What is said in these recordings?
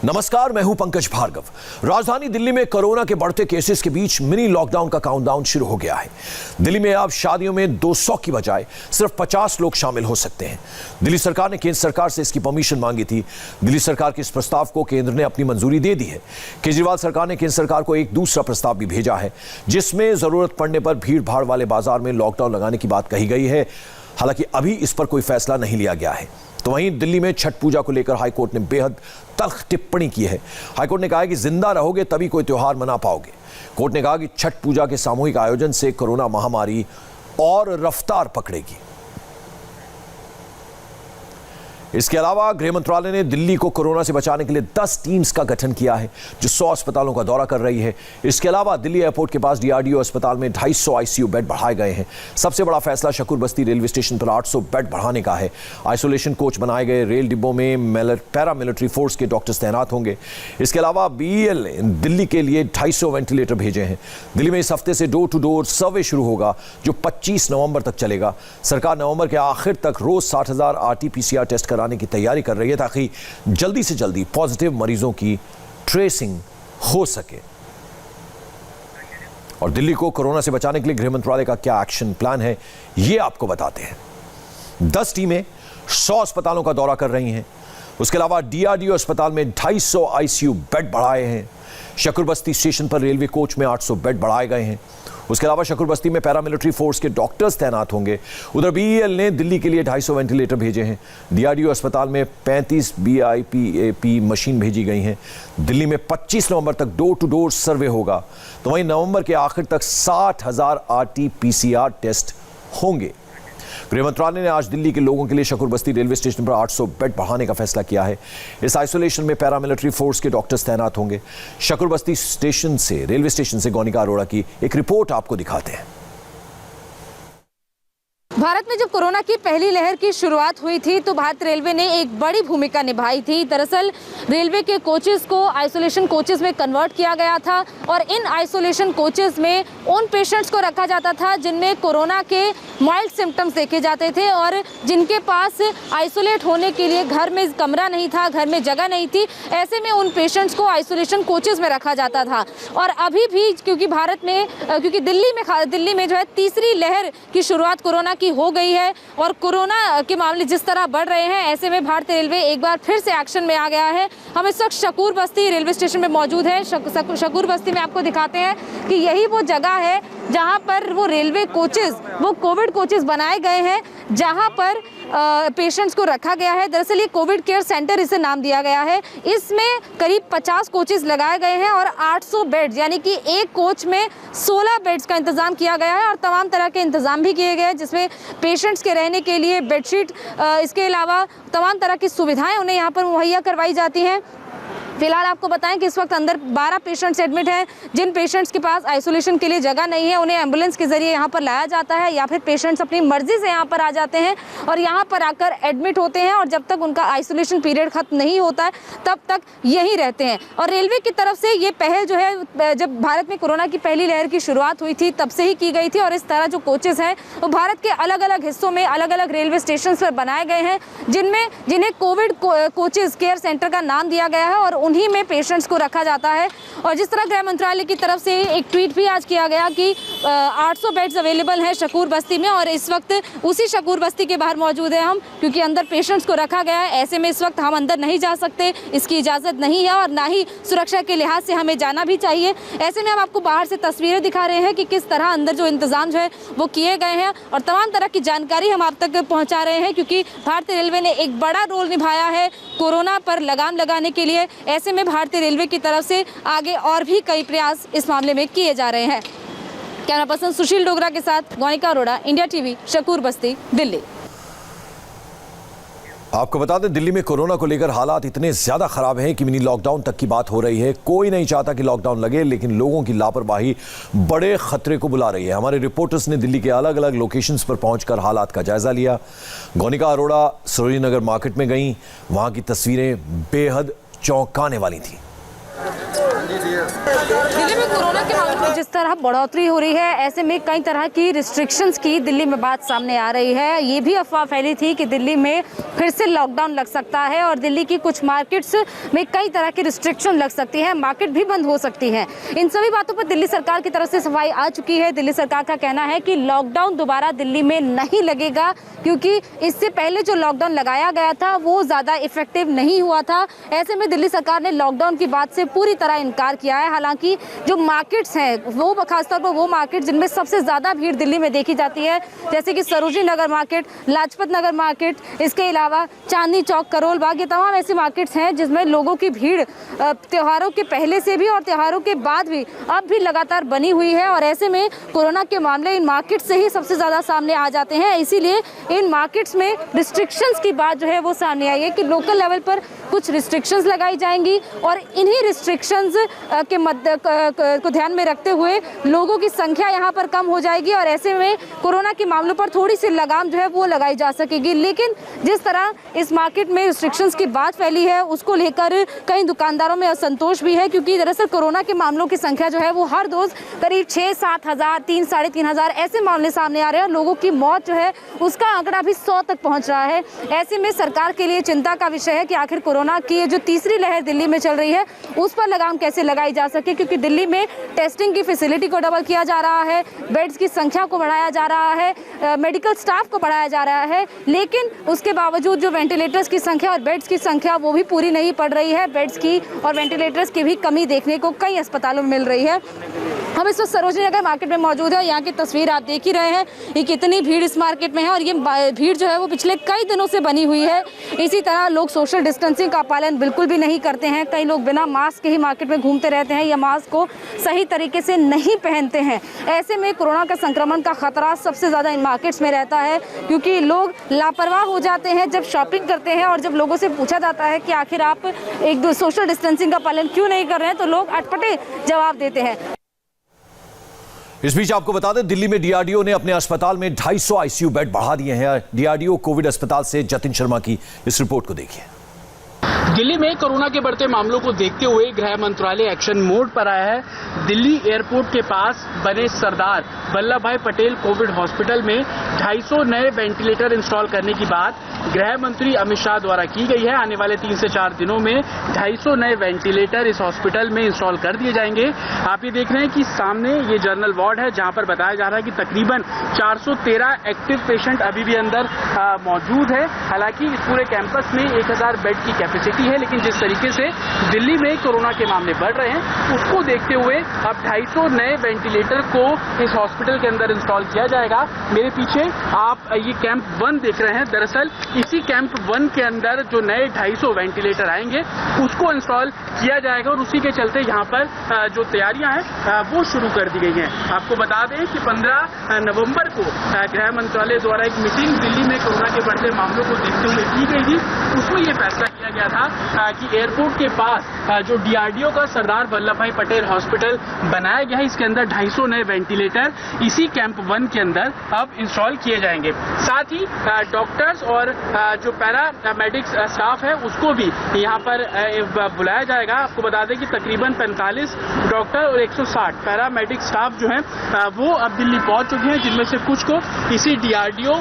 नमस्कार, मैं हूं पंकज भार्गव। राजधानी दिल्ली में कोरोना के बढ़ते केसेस के बीच मिनी लॉकडाउन का काउंटडाउन शुरू हो गया है। दिल्ली में अब शादियों में 200 की बजाय सिर्फ 50 लोग शामिल हो सकते हैं। दिल्ली सरकार ने केंद्र सरकार से इसकी परमिशन मांगी थी। दिल्ली सरकार के इस प्रस्ताव को केंद्र ने अपनी मंजूरी दे दी है। केजरीवाल सरकार ने केंद्र सरकार को एक दूसरा प्रस्ताव भी भेजा है, जिसमें जरूरत पड़ने पर भीड़ भाड़ वाले बाजार में लॉकडाउन लगाने की बात कही गई है। हालांकि अभी इस पर कोई फैसला नहीं लिया गया है। तो वहीं दिल्ली में छठ पूजा को लेकर हाईकोर्ट ने बेहद तल्ख टिप्पणी की है। हाईकोर्ट ने कहा है कि जिंदा रहोगे तभी कोई त्योहार मना पाओगे। कोर्ट ने कहा कि छठ पूजा के सामूहिक आयोजन से कोरोना महामारी और रफ्तार पकड़ेगी। इसके अलावा गृह मंत्रालय ने दिल्ली को कोरोना से बचाने के लिए 10 टीम्स का गठन किया है, जो 100 अस्पतालों का दौरा कर रही है। इसके अलावा दिल्ली एयरपोर्ट के पास डीआरडीओ अस्पताल में 250 आईसीयू बेड बढ़ाए गए हैं। सबसे बड़ा फैसला शकुर बस्ती रेलवे स्टेशन पर 800 बेड बढ़ाने का है। आइसोलेशन कोच बनाए गए। रेल डिब्बों में पैरामिलिट्री फोर्स के डॉक्टर्स तैनात होंगे। इसके अलावा बीईएल ने दिल्ली के लिए 250 वेंटिलेटर भेजे हैं। दिल्ली में इस हफ्ते से डोर टू डोर सर्वे शुरू होगा, जो 25 नवंबर तक चलेगा। सरकार नवंबर के आखिर तक रोज 60,000 आरटी-पीसीआर टेस्ट कराने की तैयारी कर रही है, ताकि जल्दी से जल्दी पॉजिटिव मरीजों की ट्रेसिंग हो सके। और दिल्ली को कोरोना से बचाने के लिए गृह मंत्रालय का क्या एक्शन प्लान है, यह आपको बताते हैं। 10 टीमें 100 अस्पतालों का दौरा कर रही हैं। उसके अलावा डीआरडीओ अस्पताल में 250 आईसीयू बेड बढ़ाए हैं। शकुर बस्ती स्टेशन पर रेलवे कोच में 800 बेड बढ़ाए गए हैं। उसके अलावा शकुर बस्ती में पैरामिलिट्री फोर्स के डॉक्टर्स तैनात होंगे। उधर बीईएल ने दिल्ली के लिए 250 वेंटिलेटर भेजे हैं। डीआरडीओ अस्पताल में 35 बीआईपीएपी मशीन भेजी गई हैं। दिल्ली में 25 नवंबर तक डोर टू डोर सर्वे होगा। तो वहीं नवंबर के आखिर तक 60,000 आरटी-पीसीआर टेस्ट होंगे। गृह मंत्रालय ने आज दिल्ली के लोगों के लिए शकुर बस्ती रेलवे स्टेशन पर 800 बेड बढ़ाने का फैसला किया है। इस आइसोलेशन में पैरामिलिट्री फोर्स के डॉक्टर्स तैनात होंगे। शकुर बस्ती स्टेशन से रेलवे स्टेशन से गौनिका अरोड़ा की एक रिपोर्ट आपको दिखाते हैं। भारत में जब कोरोना की पहली लहर की शुरुआत हुई थी तो भारतीय रेलवे ने एक बड़ी भूमिका निभाई थी। दरअसल रेलवे के कोचेस को आइसोलेशन कोचेस में कन्वर्ट किया गया था और इन आइसोलेशन कोचेस में उन पेशेंट्स को रखा जाता था जिनमें कोरोना के माइल्ड सिम्टम्स देखे जाते थे और जिनके पास आइसोलेट होने के लिए घर में कमरा नहीं था, घर में जगह नहीं थी। ऐसे में उन पेशेंट्स को आइसोलेशन कोचेस में रखा जाता था। और अभी भी क्योंकि दिल्ली में जो है तीसरी लहर की शुरुआत कोरोना की हो गई है और कोरोना के मामले जिस तरह बढ़ रहे हैं, ऐसे में भारतीय रेलवे एक बार फिर से एक्शन में आ गया है। हम इस वक्त शकुर बस्ती रेलवे स्टेशन में मौजूद है। शकुर बस्ती में आपको दिखाते हैं कि यही वो जगह है जहां पर वो रेलवे कोचेस, वो कोविड कोचेस बनाए गए हैं, जहां पर पेशेंट्स को रखा गया है। दरअसल ये कोविड केयर सेंटर इसे नाम दिया गया है। इसमें करीब 50 कोचेस लगाए गए हैं और 800 बेड्स, यानी कि एक कोच में 16 बेड्स का इंतजाम किया गया है और तमाम तरह के इंतजाम भी किए गए हैं, जिसमें पेशेंट्स के रहने के लिए बेडशीट, इसके अलावा तमाम तरह की सुविधाएं उन्हें यहाँ पर मुहैया करवाई जाती हैं। फिलहाल आपको बताएं कि इस वक्त अंदर 12 पेशेंट्स एडमिट हैं। जिन पेशेंट्स के पास आइसोलेशन के लिए जगह नहीं है, उन्हें एम्बुलेंस के जरिए यहाँ पर लाया जाता है या फिर पेशेंट्स अपनी मर्जी से यहाँ पर आ जाते हैं और यहाँ पर आकर एडमिट होते हैं और जब तक उनका आइसोलेशन पीरियड खत्म नहीं होता है तब तक यहीं रहते हैं। और रेलवे की तरफ से ये पहल जो है, जब भारत में कोरोना की पहली लहर की शुरुआत हुई थी तब से ही की गई थी और इस तरह जो कोचेस हैं वो भारत के अलग अलग हिस्सों में अलग अलग रेलवे स्टेशन पर बनाए गए हैं, जिन्हें कोविड कोचेस केयर सेंटर का नाम दिया गया है और उन्हीं में पेशेंट्स को रखा जाता है। और जिस तरह गृह मंत्रालय की तरफ से एक ट्वीट भी आज किया गया कि 800 बेड्स अवेलेबल हैं शकुर बस्ती में और इस वक्त उसी शकुर बस्ती के बाहर मौजूद है हम, क्योंकि अंदर पेशेंट्स को रखा गया है। ऐसे में इस वक्त हम अंदर नहीं जा सकते, इसकी इजाज़त नहीं है और ना ही सुरक्षा के लिहाज से हमें जाना भी चाहिए। ऐसे में हम आपको बाहर से तस्वीरें दिखा रहे हैं कि किस तरह अंदर जो इंतजाम जो है वो किए गए हैं और तमाम तरह की जानकारी हम आप तक पहुँचा रहे हैं, क्योंकि भारतीय रेलवे ने एक बड़ा रोल निभाया है कोरोना पर लगाम लगाने के लिए। ऐसे में भारतीय रेलवे की तरफ से आगे और भी कई प्रयास इस मामले में किए जा रहे हैं। कैमरा पर्सन सुशील डोगरा के साथ गौनिका अरोड़ा, इंडिया टीवी, शकुर बस्ती, दिल्ली। आपको बता दें, दिल्ली में कोरोना को लेकर हालात इतने ज्यादा खराब हैं कि मिनी लॉकडाउन तक की बात हो रही है। कोई नहीं चाहता कि लॉकडाउन लगे, लेकिन लोगों की लापरवाही बड़े खतरे को बुला रही है। हमारे रिपोर्टर्स ने दिल्ली के अलग अलग लोकेशंस पर पहुंचकर हालात का जायजा लिया। गौनिका अरोड़ा सरोजिनी नगर मार्केट में गई। वहां की तस्वीरें बेहद चौंकाने वाली थी। दिल्ली में कोरोना के मामलों में जिस तरह बढ़ोतरी हो रही है, ऐसे में कई तरह की रिस्ट्रिक्शंस की दिल्ली में बात सामने आ रही है। ये भी अफवाह फैली थी कि दिल्ली में फिर से लॉकडाउन लग सकता है और दिल्ली की कुछ मार्केट्स में कई तरह की रिस्ट्रिक्शन लग सकती है, मार्केट भी बंद हो सकती है। इन सभी बातों पर दिल्ली सरकार की तरफ से सफाई आ चुकी है। दिल्ली सरकार का कहना है कि लॉकडाउन दोबारा दिल्ली में नहीं लगेगा, क्योंकि इससे पहले जो लॉकडाउन लगाया गया था वो ज़्यादा इफेक्टिव नहीं हुआ था। ऐसे में दिल्ली सरकार ने लॉकडाउन की बात से पूरी तरह इनकार किया है। हालांकि जो मार्केट्स हैं, वो खासतौर पर वो मार्केट जिनमें सबसे ज़्यादा भीड़ दिल्ली में देखी जाती है, जैसे कि सरोजनी नगर मार्केट, लाजपत नगर मार्केट, इसके अलावा चांदनी चौक, करोल बाग, ये तमाम ऐसे मार्केट्स हैं जिसमें लोगों की भीड़ त्योहारों के पहले से भी और त्योहारों के बाद भी अब भी लगातार बनी हुई है। और ऐसे में कोरोना के मामले इन मार्केट से ही सबसे ज़्यादा सामने आ जाते हैं। इसीलिए इन मार्केट्स में रिस्ट्रिक्शंस की बात जो है वो सामने आई है कि लोकल लेवल पर कुछ रिस्ट्रिक्शंस लगाई जाएंगी और इन्हीं रिस्ट्रिक्शंस के मध्य को ध्यान में रखते हुए लोगों की संख्या यहाँ पर कम हो जाएगी और ऐसे में कोरोना के मामलों पर थोड़ी सी लगाम जो है वो लगाई जा सकेगी। लेकिन जिस तरह इस मार्केट में रिस्ट्रिक्शंस की बात फैली है, उसको लेकर कई दुकानदारों में असंतोष भी है, क्योंकि दरअसल कोरोना के मामलों की संख्या जो है वो हर रोज करीब 6-7 हज़ार, 3-3.5 हज़ार ऐसे मामले सामने आ रहे हैं और लोगों की मौत जो है उसका आंकड़ा भी 100 तक पहुंच रहा है। ऐसे में सरकार के लिए चिंता का विषय है कि आखिर कोरोना की जो तीसरी लहर दिल्ली में चल रही है उस पर लगाम कैसे लगाई जा सके, क्योंकि दिल्ली में टेस्टिंग की फैसिलिटी को डबल किया जा रहा है, बेड्स की संख्या को बढ़ाया जा रहा है, मेडिकल स्टाफ को बढ़ाया जा रहा है, लेकिन उसके बावजूद जो वेंटिलेटर्स की संख्या और बेड्स की संख्या वो भी पूरी नहीं पड़ रही है। बेड्स की और वेंटिलेटर्स की भी कमी देखने को कई अस्पतालों में मिल रही है। हम इस वक्त सरोजनी नगर मार्केट में मौजूद है और यहाँ की तस्वीर आप देख ही रहे हैं कि कितनी भीड़ इस मार्केट में है और ये भीड़ जो है वो पिछले कई दिनों से बनी हुई है। इसी तरह लोग सोशल डिस्टेंसिंग का पालन बिल्कुल भी नहीं करते हैं। कई लोग बिना मास्क के ही मार्केट में घूमते रहते हैं या मास्क को सही तरीके से नहीं पहनते हैं। ऐसे में कोरोना का संक्रमण का खतरा सबसे ज़्यादा इन मार्केट्स में रहता है, क्योंकि लोग लापरवाह हो जाते हैं जब शॉपिंग करते हैं और जब लोगों से पूछा जाता है कि आखिर आप एक दो सोशल डिस्टेंसिंग का पालन क्यों नहीं कर रहे हैं, तो लोग अटपटे जवाब देते हैं। इस बीच आपको बता दें, दिल्ली में डीआरडीओ ने अपने अस्पताल में 250 आईसीयू बेड बढ़ा दिए हैं। डीआरडीओ कोविड अस्पताल से जतिन शर्मा की इस रिपोर्ट को देखिए। दिल्ली में कोरोना के बढ़ते मामलों को देखते हुए गृह मंत्रालय एक्शन मोड पर आया है। दिल्ली एयरपोर्ट के पास बने सरदार वल्लभ भाई पटेल कोविड हॉस्पिटल में 250 नए वेंटिलेटर इंस्टॉल करने की बात गृह मंत्री अमित शाह द्वारा की गई है। आने वाले 3 से 4 दिनों में 250 नए वेंटिलेटर इस हॉस्पिटल में इंस्टॉल कर दिए जाएंगे। आप ये देख रहे हैं कि सामने ये जनरल वार्ड है, जहां पर बताया जा रहा है कि तकरीबन 413 एक्टिव पेशेंट अभी भी अंदर मौजूद है। हालांकि इस पूरे कैंपस में 1000 बेड की कैपेसिटी है, लेकिन जिस तरीके से दिल्ली में कोरोना के मामले बढ़ रहे हैं उसको देखते हुए अब 250 नए वेंटिलेटर को इस हॉस्पिटल के अंदर इंस्टॉल किया जाएगा। मेरे पीछे आप ये कैंप 1 देख रहे हैं। दरअसल इसी कैंप 1 के अंदर जो नए 250 वेंटिलेटर आएंगे उसको इंस्टॉल किया जाएगा और उसी के चलते यहाँ पर जो तैयारियां हैं वो शुरू कर दी गई हैं। आपको बता दें कि 15 नवंबर को गृह मंत्रालय द्वारा एक मीटिंग दिल्ली में कोरोना के बढ़ते मामलों को देखते हुए की गई थी। उसमें ये फैसला किया गया था कि एयरपोर्ट के पास जो डीआरडीओ का सरदार वल्लभ भाई पटेल हॉस्पिटल बनाया गया है, इसके अंदर 250 नए वेंटिलेटर इसी कैंप 1 के अंदर अब इंस्टॉल किए जाएंगे। साथ ही डॉक्टर्स और जो पैरामेडिक्स स्टाफ है उसको भी यहाँ पर बुलाया जाएगा। आपको बता दें कि तकरीबन 45 डॉक्टर और 160 पैरामेडिक स्टाफ जो हैं वो अब दिल्ली पहुंच चुके हैं, जिनमें से कुछ को इसी डीआरडीओ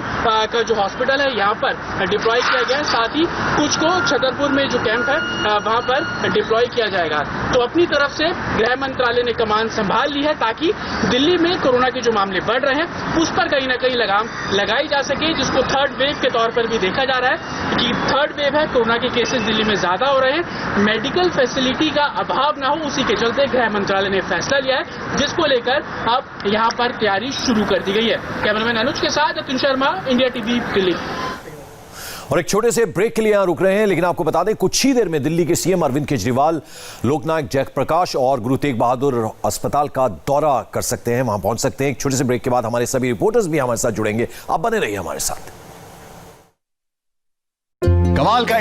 का जो हॉस्पिटल है यहाँ पर डिप्लॉय किया गया है। साथ ही कुछ को छतरपुर में जो कैंप है वहां पर डिप्लॉय किया जाएगा। तो अपनी तरफ से गृह मंत्रालय ने कमान संभाल ली है ताकि दिल्ली में कोरोना के जो मामले बढ़ रहे हैं उस पर कहीं ना कहीं लगाम लगाई जा सके, जिसको थर्ड वेव के तौर पर भी देखा जा रहा है कि थर्ड वेव है, कोरोना के केसेस दिल्ली में ज्यादा हो रहे हैं, मेडिकल फैसिलिटी का अभाव ना हो, उसी के चलते गृह मंत्रालय ने फैसला लिया है, जिसको लेकर अब यहाँ पर तैयारी शुरू कर दी गई है। कैमरामैन अनुज के साथ जतिन शर्मा, इंडिया टीवी, दिल्ली। और एक छोटे से ब्रेक के लिए यहां रुक रहे हैं, लेकिन आपको बता दें कुछ ही देर में दिल्ली के सीएम अरविंद केजरीवाल लोकनायक जयप्रकाश और गुरु तेग बहादुर अस्पताल का दौरा कर सकते हैं, वहां पहुंच सकते हैं। एक छोटे से ब्रेक के बाद हमारे सभी रिपोर्टर्स भी हमारे साथ जुड़ेंगे। आप बने रहिए हमारे साथ। कमाल का